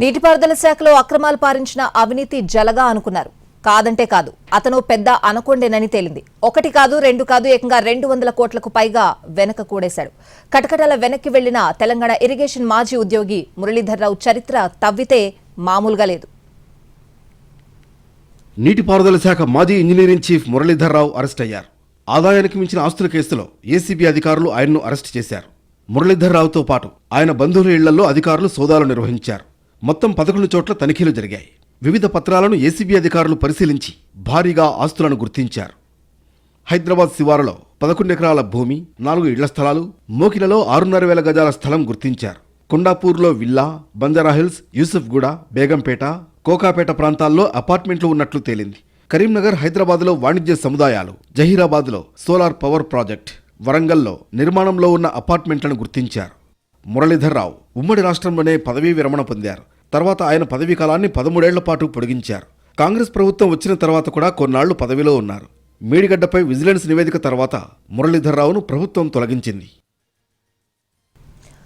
నీటిపారుదల శాఖలో అక్రమాలు పారించిన అవినీతి జలగా అనుకున్నారు. కాదంటే కాదు, అతను పెద్ద అనకొండేనని తేలింది. ఒకటి కాదు, రెండు కాదు, ఏకంగా 200 కోట్లకు పైగా వెనక కూడేశాడు. కటకటాల వెనక్కి వెళ్లిన తెలంగాణ ఇరిగేషన్ మాజీ ఉద్యోగి మురళీధర్రావు చరిత్ర తవ్వితే మామూలుగా లేదు. నీటిపారుదల శాఖ మాజీ ఇంజనీరింగ్ చీఫ్ మురళీధర్రావు అరెస్ట్ అయ్యారు. ఆదాయానికి మించిన ఆస్తుల కేసులో ఏసీబీ అధికారులు ఆయన్ను అరెస్ట్ చేశారు. మురళీధర్రావుతో పాటు ఆయన బంధువుల ఇళ్లలో అధికారులు సోదాలు నిర్వహించారు. మొత్తం 11 చోట్ల తనిఖీలు జరిగాయి. వివిధ పత్రాలను ఏసీబీ అధికారులు పరిశీలించి భారీగా ఆస్తులను గుర్తించారు. హైదరాబాద్ శివారులో 11 ఎకరాల భూమి, 4 ఇళ్ల స్థలాలు, మోకిలలో 6,500 గజాల స్థలం గుర్తించారు. కొండాపూర్లో విల్లా, బంజారాహిల్స్, యూసుఫ్గూడ, బేగంపేట, కోకాపేట ప్రాంతాల్లో అపార్ట్మెంట్లు ఉన్నట్లు తేలింది. కరీంనగర్, హైదరాబాద్లో వాణిజ్య సముదాయాలు, జహీరాబాద్లో సోలార్ పవర్ ప్రాజెక్ట్, వరంగల్లో నిర్మాణంలో ఉన్న అపార్ట్మెంట్లను గుర్తించారు. మురళీధర్రావు ఉమ్మడి రాష్ట్రంలోనే పదవీ విరమణ పొందారు. తర్వాత ఆయన పదవీ కాలాన్ని 13 ఏళ్ల పాటు పొడిగించారు. కాంగ్రెస్ ప్రభుత్వం వచ్చిన తర్వాత కూడా కొన్నాళ్లు పదవిలో ఉన్నారు. మేడిగడ్డపై విజిలెన్స్ నివేదిక తర్వాత మురళీధర్రావును ప్రభుత్వం తొలగించింది.